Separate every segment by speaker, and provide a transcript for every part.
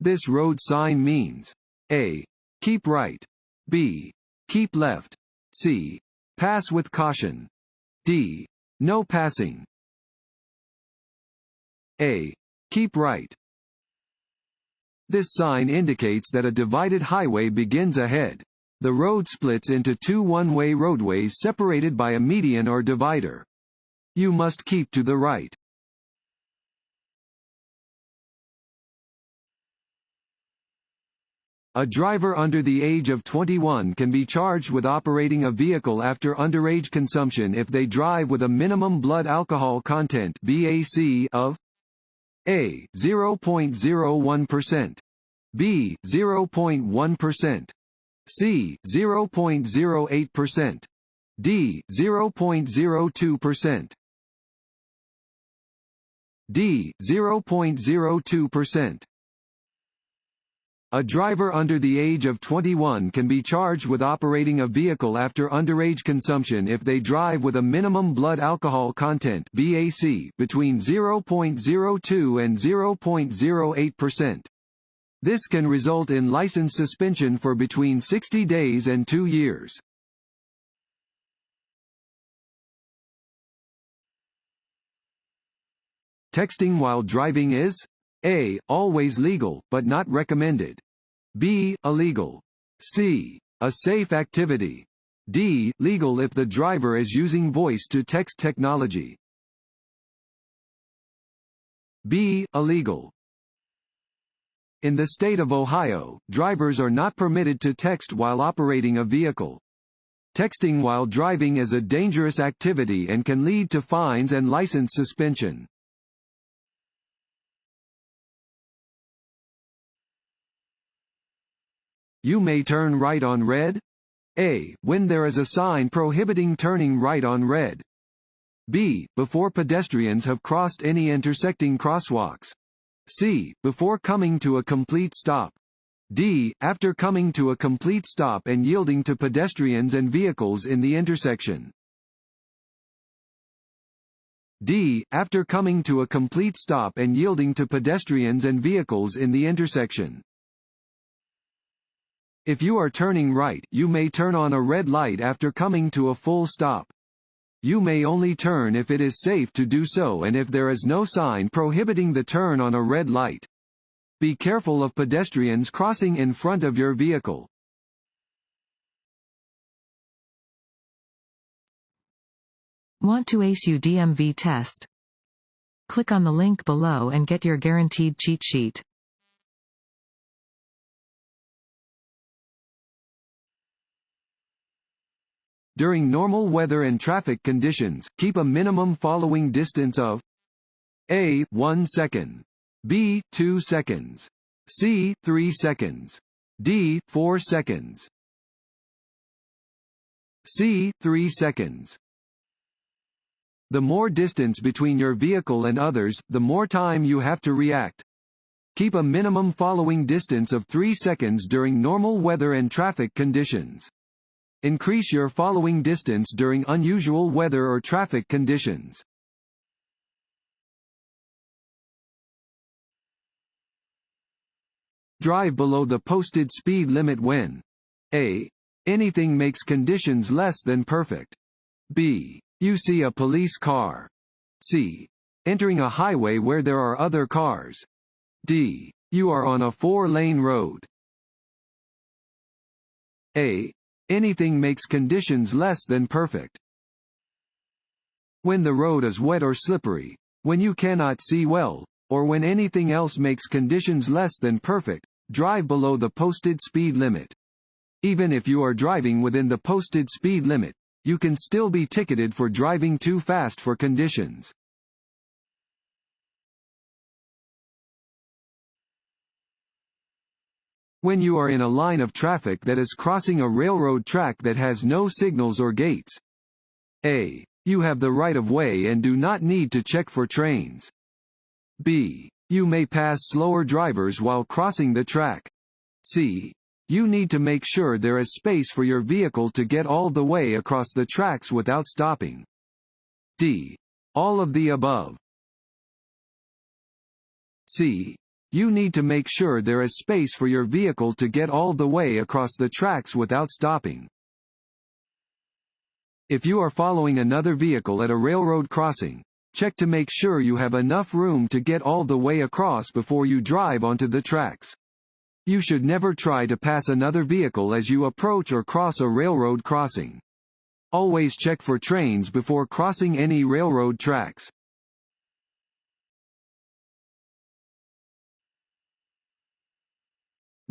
Speaker 1: This road sign means A. Keep right. B. Keep left. C. Pass with caution. D. No passing. A. Keep right. This sign indicates that a divided highway begins ahead. The road splits into two one-way roadways separated by a median or divider. You must keep to the right. A driver under the age of 21 can be charged with operating a vehicle after underage consumption if they drive with a minimum blood alcohol content (BAC) of A. 0.01%, B. 0.1%, C. 0.08%, D. 0.02%, D. 0.02%. A driver under the age of 21 can be charged with operating a vehicle after underage consumption if they drive with a minimum blood alcohol content (BAC) between 0.02 and 0.08%. This can result in license suspension for between 60 days and 2 years. Texting while driving is A. Always legal, but not recommended. B. Illegal. C. A safe activity. D. Legal if the driver is using voice-to-text technology. B. Illegal. In the state of Ohio, drivers are not permitted to text while operating a vehicle. Texting while driving is a dangerous activity and can lead to fines and license suspension. You may turn right on red. A. When there is a sign prohibiting turning right on red. B. Before pedestrians have crossed any intersecting crosswalks. C. Before coming to a complete stop. D. After coming to a complete stop and yielding to pedestrians and vehicles in the intersection. D. After coming to a complete stop and yielding to pedestrians and vehicles in the intersection. If you are turning right, you may turn on a red light after coming to a full stop. You may only turn if it is safe to do so and if there is no sign prohibiting the turn on a red light. Be careful of pedestrians crossing in front of your vehicle.
Speaker 2: Want to ace your DMV test? Click on the link below and get your guaranteed cheat sheet.
Speaker 1: During normal weather and traffic conditions, keep a minimum following distance of A. 1 second, B. 2 seconds, C. 3 seconds, D. 4 seconds, C. 3 seconds. The more distance between your vehicle and others, the more time you have to react. Keep a minimum following distance of 3 seconds during normal weather and traffic conditions. Increase your following distance during unusual weather or traffic conditions. Drive below the posted speed limit when A. Anything makes conditions less than perfect. B. You see a police car. C. Entering a highway where there are other cars. D. You are on a 4-lane road. A. Anything makes conditions less than perfect. When the road is wet or slippery, when you cannot see well, or when anything else makes conditions less than perfect, drive below the posted speed limit. Even if you are driving within the posted speed limit, you can still be ticketed for driving too fast for conditions. When you are in a line of traffic that is crossing a railroad track that has no signals or gates. A. You have the right of way and do not need to check for trains. B. You may pass slower drivers while crossing the track. C. You need to make sure there is space for your vehicle to get all the way across the tracks without stopping. D. All of the above. C. You need to make sure there is space for your vehicle to get all the way across the tracks without stopping. If you are following another vehicle at a railroad crossing, check to make sure you have enough room to get all the way across before you drive onto the tracks. You should never try to pass another vehicle as you approach or cross a railroad crossing. Always check for trains before crossing any railroad tracks.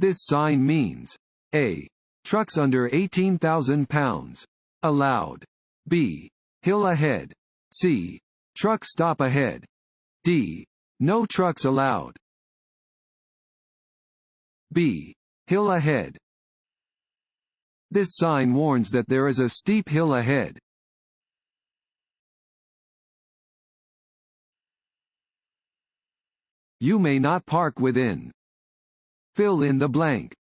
Speaker 1: This sign means A. Trucks under 18,000 pounds. Allowed. B. Hill ahead. C. Truck stop ahead. D. No trucks allowed. B. Hill ahead. This sign warns that there is a steep hill ahead. You may not park within. Fill in the blank.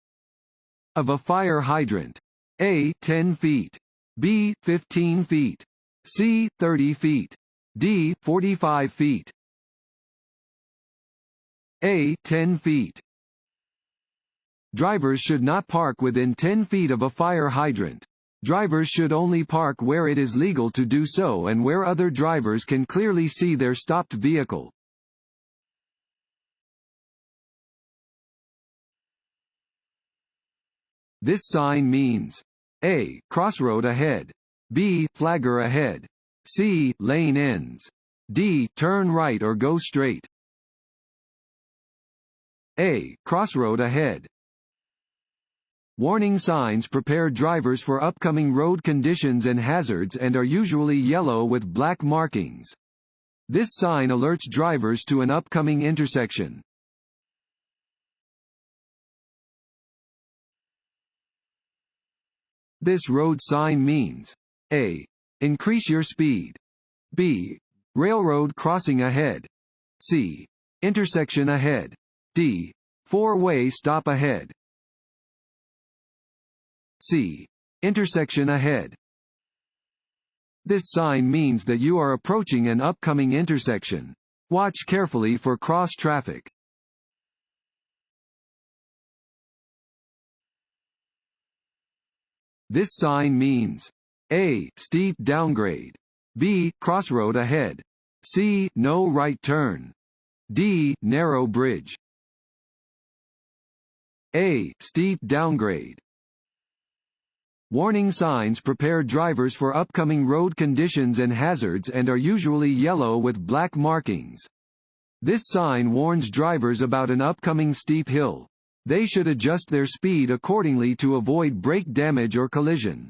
Speaker 1: Of a fire hydrant. A. 10 feet. B. 15 feet. C. 30 feet. D. 45 feet. A. 10 feet. Drivers should not park within 10 feet of a fire hydrant. Drivers should only park where it is legal to do so and where other drivers can clearly see their stopped vehicle. This sign means A. Crossroad ahead. B. Flagger ahead. C. Lane ends. D. Turn right or go straight. A. Crossroad ahead. Warning signs prepare drivers for upcoming road conditions and hazards and are usually yellow with black markings. This sign alerts drivers to an upcoming intersection. This road sign means A. Increase your speed. B. Railroad crossing ahead. C. Intersection ahead. D. Four-way stop ahead. C. Intersection ahead. This sign means that you are approaching an upcoming intersection. Watch carefully for cross traffic. This sign means A. Steep downgrade. B. Crossroad ahead. C. No right turn. D. Narrow bridge. A. Steep downgrade. Warning signs prepare drivers for upcoming road conditions and hazards and are usually yellow with black markings. This sign warns drivers about an upcoming steep hill. They should adjust their speed accordingly to avoid brake damage or collision.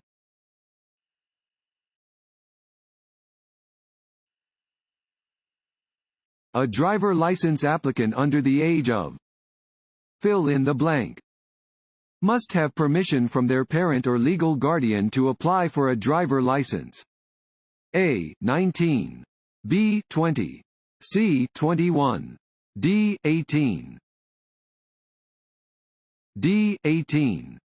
Speaker 1: A driver license applicant under the age of. Fill in the blank. Must have permission from their parent or legal guardian to apply for a driver license. A. 19. B. 20. C. 21. D. 18. D. 18.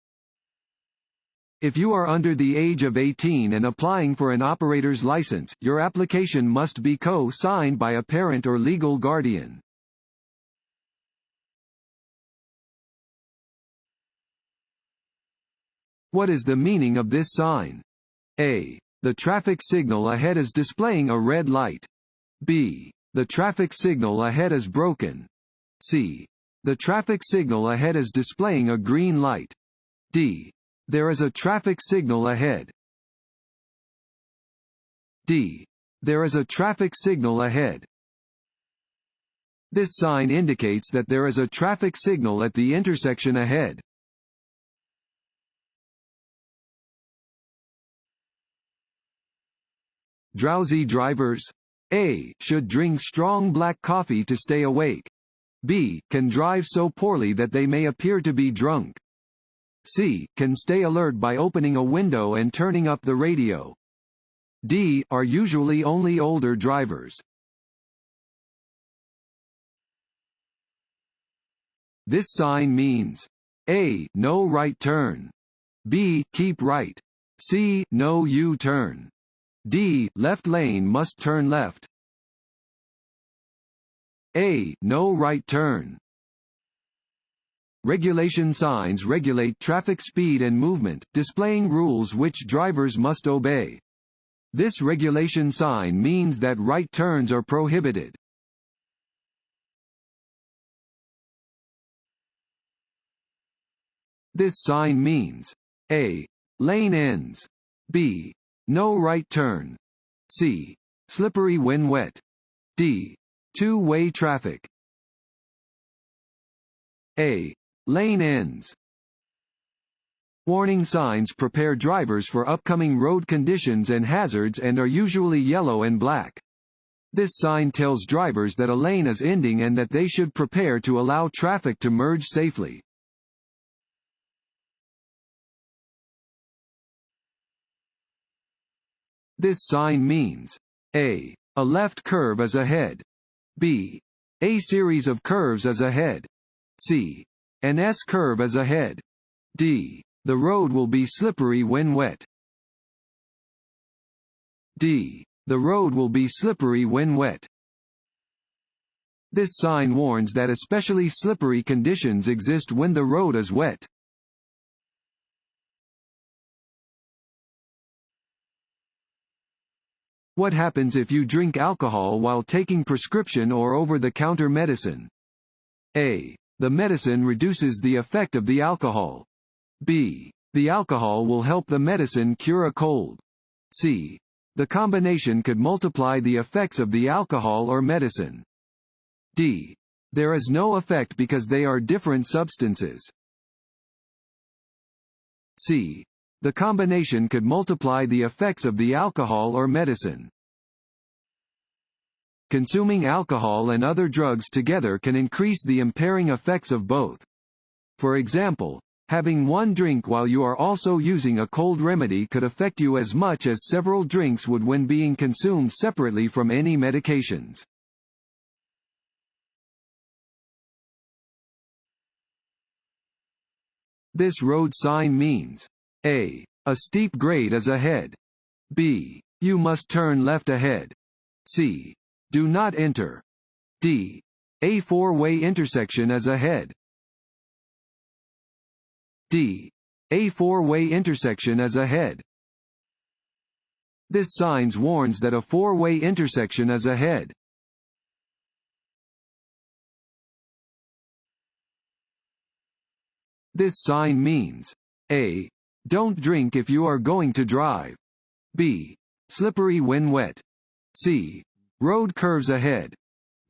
Speaker 1: If you are under the age of 18 and applying for an operator's license, your application must be co-signed by a parent or legal guardian. What is the meaning of this sign? A. The traffic signal ahead is displaying a red light. B. The traffic signal ahead is broken. C. The traffic signal ahead is displaying a green light. D. There is a traffic signal ahead. D. There is a traffic signal ahead. This sign indicates that there is a traffic signal at the intersection ahead. Drowsy drivers. A. Should drink strong black coffee to stay awake. B. Can drive so poorly that they may appear to be drunk. C. Can stay alert by opening a window and turning up the radio. D. Are usually only older drivers. This sign means A. No right turn. B. Keep right. C. No U-turn. D. Left lane must turn left. A. No right turn. Regulation signs regulate traffic speed and movement, displaying rules which drivers must obey. This regulation sign means that right turns are prohibited. This sign means A. Lane ends. B. No right turn. C. Slippery when wet. D. Two-way traffic. A. Lane ends. Warning signs prepare drivers for upcoming road conditions and hazards and are usually yellow and black. This sign tells drivers that a lane is ending and that they should prepare to allow traffic to merge safely. This sign means A. A left curve is ahead. B. A series of curves is ahead. C. An S curve is ahead. D. The road will be slippery when wet. D. The road will be slippery when wet. This sign warns that especially slippery conditions exist when the road is wet. What happens if you drink alcohol while taking prescription or over-the-counter medicine? A. The medicine reduces the effect of the alcohol. B. The alcohol will help the medicine cure a cold. C. The combination could multiply the effects of the alcohol or medicine. D. There is no effect because they are different substances. C. The combination could multiply the effects of the alcohol or medicine. Consuming alcohol and other drugs together can increase the impairing effects of both. For example, having one drink while you are also using a cold remedy could affect you as much as several drinks would when being consumed separately from any medications. This road sign means A. A steep grade is ahead. B. You must turn left ahead. C. Do not enter. D. A four-way intersection is ahead. D. A four-way intersection is ahead. This sign warns that a four-way intersection is ahead. This sign means A. Don't drink if you are going to drive. B. Slippery when wet. C. Road curves ahead.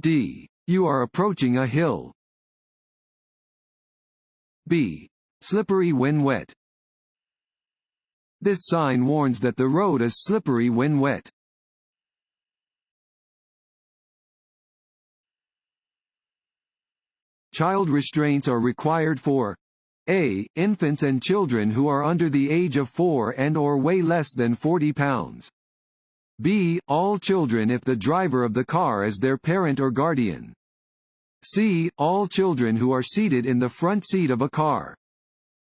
Speaker 1: D. You are approaching a hill. B. Slippery when wet. This sign warns that the road is slippery when wet. Child restraints are required for A. Infants and children who are under the age of 4 and/or weigh less than 40 pounds. B. All children if the driver of the car is their parent or guardian. C. All children who are seated in the front seat of a car.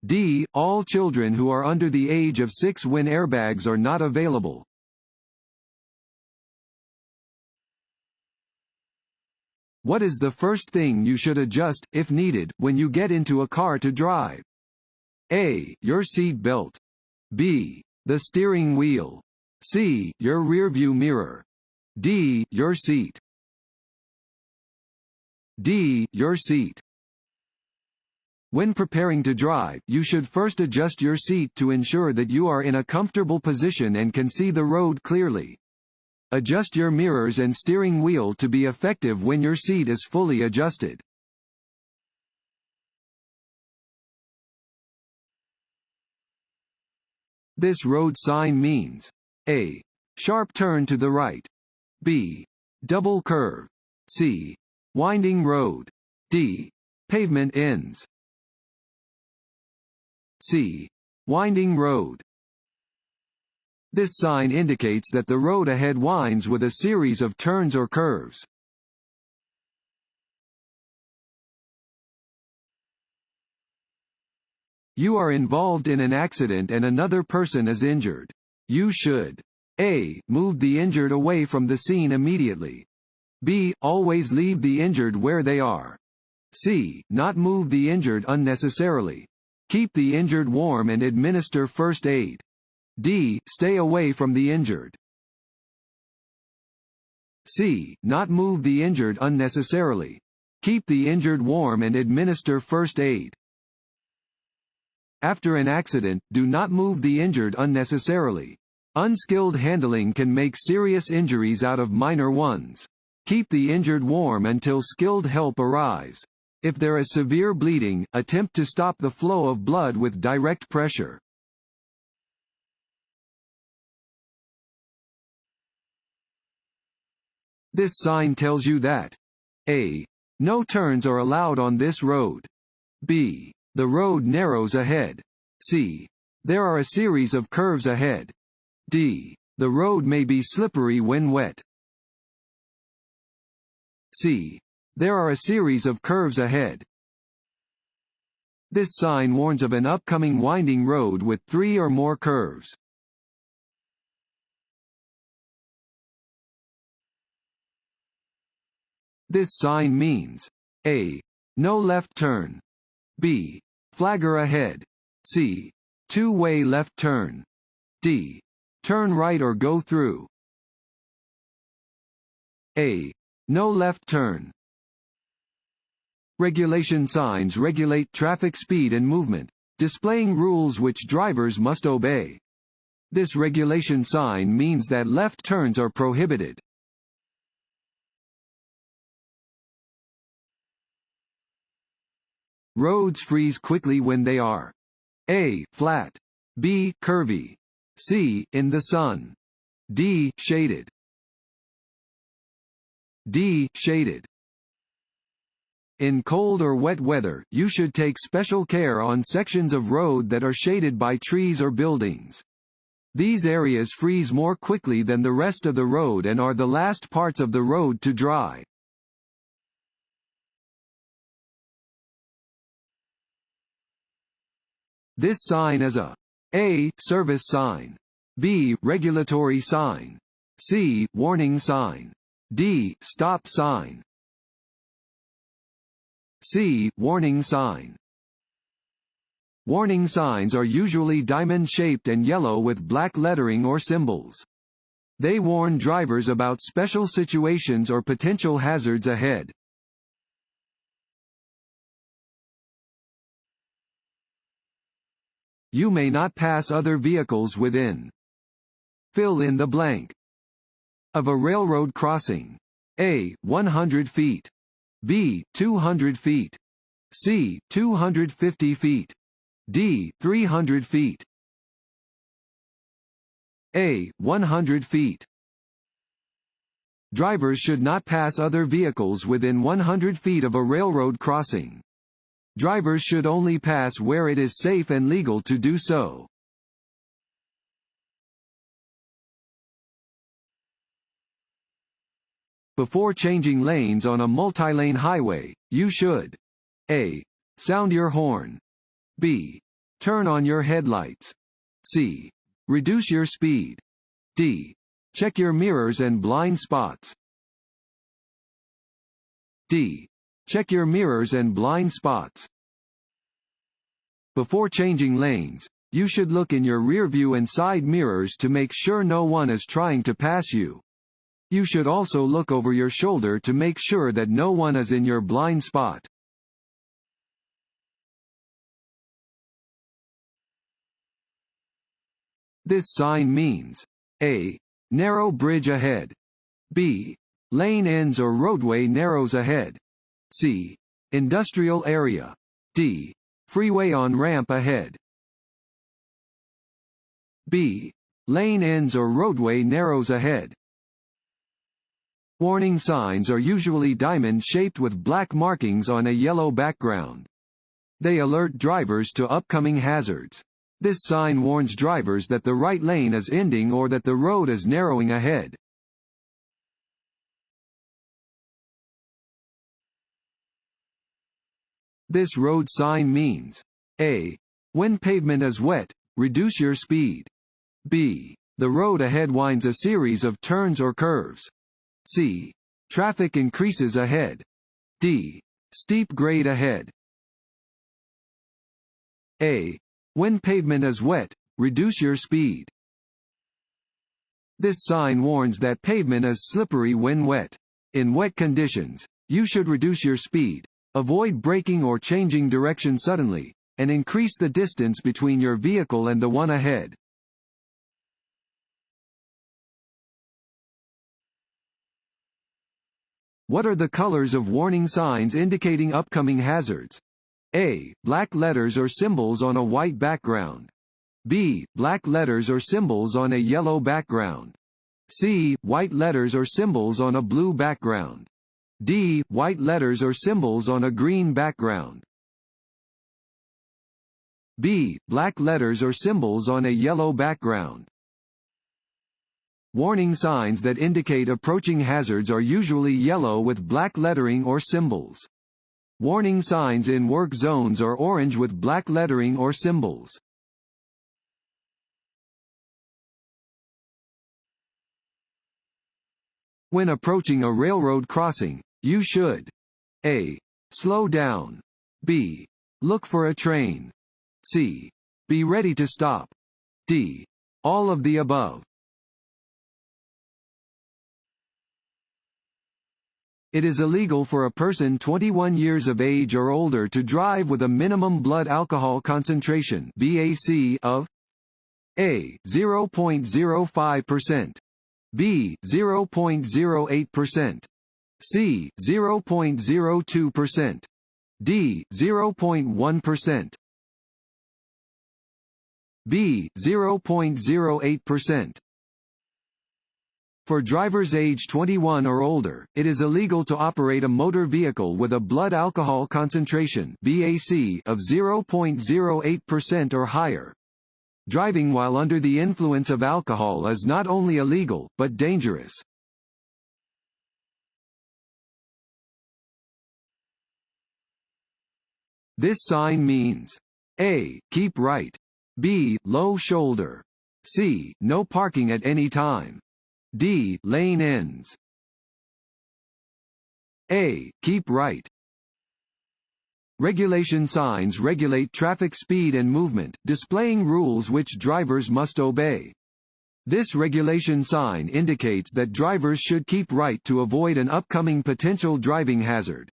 Speaker 1: D. All children who are under the age of 6 when airbags are not available. What is the first thing you should adjust, if needed, when you get into a car to drive? A. Your seat belt. B. The steering wheel. C. Your rearview mirror. D. Your seat. D. Your seat. When preparing to drive, you should first adjust your seat to ensure that you are in a comfortable position and can see the road clearly. Adjust your mirrors and steering wheel to be effective when your seat is fully adjusted. This road sign means A. Sharp turn to the right. B. Double curve. C. Winding road. D. Pavement ends. C. Winding road. This sign indicates that the road ahead winds with a series of turns or curves. You are involved in an accident and another person is injured. You should A. Move the injured away from the scene immediately. B. Always leave the injured where they are. C. Not move the injured unnecessarily. Keep the injured warm and administer first aid. D. Stay away from the injured. C. Not move the injured unnecessarily. Keep the injured warm and administer first aid. After an accident, do not move the injured unnecessarily. Unskilled handling can make serious injuries out of minor ones. Keep the injured warm until skilled help arrives. If there is severe bleeding, attempt to stop the flow of blood with direct pressure. This sign tells you that A. No turns are allowed on this road. B. The road narrows ahead. C. There are a series of curves ahead. D. The road may be slippery when wet. C. There are a series of curves ahead. This sign warns of an upcoming winding road with 3 or more curves. This sign means A. No left turn. B. Flagger ahead. C. Two-way left turn. D. Turn right or go through. A. No left turn. Regulation signs regulate traffic speed and movement, displaying rules which drivers must obey. This regulation sign means that left turns are prohibited. Roads freeze quickly when they are A. Flat. B. Curvy. C. In the sun. D. Shaded. D. Shaded. In cold or wet weather, you should take special care on sections of road that are shaded by trees or buildings. These areas freeze more quickly than the rest of the road and are the last parts of the road to dry. This sign is a A. Service sign. B. Regulatory sign. C. Warning sign. D. Stop sign. C. Warning sign. Warning signs are usually diamond-shaped and yellow with black lettering or symbols. They warn drivers about special situations or potential hazards ahead. You may not pass other vehicles within. Fill in the blank. Of a railroad crossing. A. 100 feet. B. 200 feet. C. 250 feet. D. 300 feet. A. 100 feet. Drivers should not pass other vehicles within 100 feet of a railroad crossing. Drivers should only pass where it is safe and legal to do so. Before changing lanes on a multi-lane highway, you should A. Sound your horn. B. Turn on your headlights. C. Reduce your speed. D. Check your mirrors and blind spots. D. Check your mirrors and blind spots. Before changing lanes, you should look in your rearview and side mirrors to make sure no one is trying to pass you. You should also look over your shoulder to make sure that no one is in your blind spot. This sign means A. Narrow bridge ahead. B. Lane ends or roadway narrows ahead. C. Industrial area. D. Freeway on-ramp ahead. B. Lane ends or roadway narrows ahead. Warning signs are usually diamond-shaped with black markings on a yellow background. They alert drivers to upcoming hazards. This sign warns drivers that the right lane is ending or that the road is narrowing ahead. This road sign means A. When pavement is wet, reduce your speed. B. The road ahead winds a series of turns or curves. C. Traffic increases ahead. D. Steep grade ahead. A. When pavement is wet, reduce your speed. This sign warns that pavement is slippery when wet. In wet conditions, you should reduce your speed, avoid braking or changing direction suddenly, and increase the distance between your vehicle and the one ahead. What are the colors of warning signs indicating upcoming hazards? A. Black letters or symbols on a white background. B. Black letters or symbols on a yellow background. C. White letters or symbols on a blue background. D. White letters or symbols on a green background. B. Black letters or symbols on a yellow background. Warning signs that indicate approaching hazards are usually yellow with black lettering or symbols. Warning signs in work zones are orange with black lettering or symbols. When approaching a railroad crossing, you should A. Slow down. B. Look for a train. C. Be ready to stop. D. All of the above. It is illegal for a person 21 years of age or older to drive with a minimum blood alcohol concentration (BAC) of A. 0.05%, B. 0.08%, C. 0.02%, D. 0.1%, B. 0.08%. For drivers age 21 or older, it is illegal to operate a motor vehicle with a blood alcohol concentration (BAC) of 0.08% or higher. Driving while under the influence of alcohol is not only illegal, but dangerous. This sign means A. Keep right. B. Low shoulder. C. No parking at any time. D. Lane ends. A. Keep right. Regulation signs regulate traffic speed and movement, displaying rules which drivers must obey. This regulation sign indicates that drivers should keep right to avoid an upcoming potential driving hazard.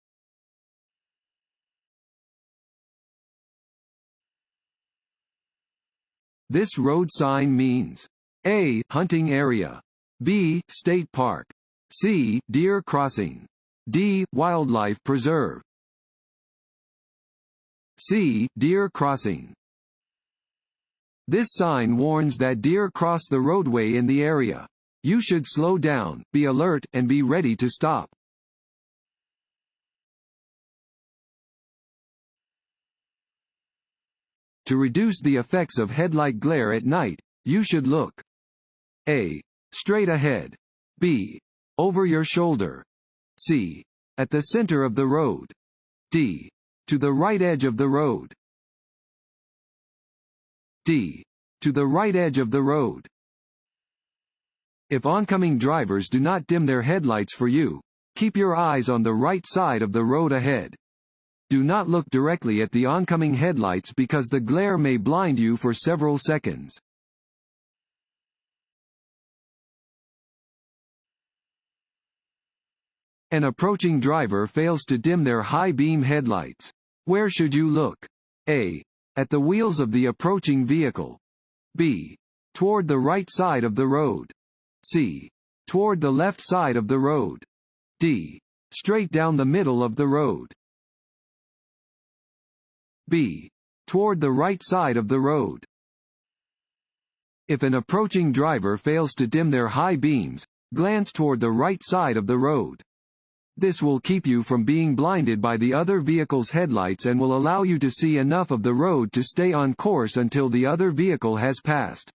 Speaker 1: This road sign means A. Hunting area. B. State park. C. Deer crossing. D. Wildlife preserve. C. Deer crossing. This sign warns that deer cross the roadway in the area. You should slow down, be alert, and be ready to stop. To reduce the effects of headlight glare at night, you should look A. Straight ahead. B. Over your shoulder. C. At the center of the road. D. To the right edge of the road. D. To the right edge of the road. If oncoming drivers do not dim their headlights for you, keep your eyes on the right side of the road ahead. Do not look directly at the oncoming headlights because the glare may blind you for several seconds. An approaching driver fails to dim their high-beam headlights. Where should you look? A. At the wheels of the approaching vehicle. B. Toward the right side of the road. C. Toward the left side of the road. D. Straight down the middle of the road. B. Toward the right side of the road. If an approaching driver fails to dim their high beams, glance toward the right side of the road. This will keep you from being blinded by the other vehicle's headlights and will allow you to see enough of the road to stay on course until the other vehicle has passed.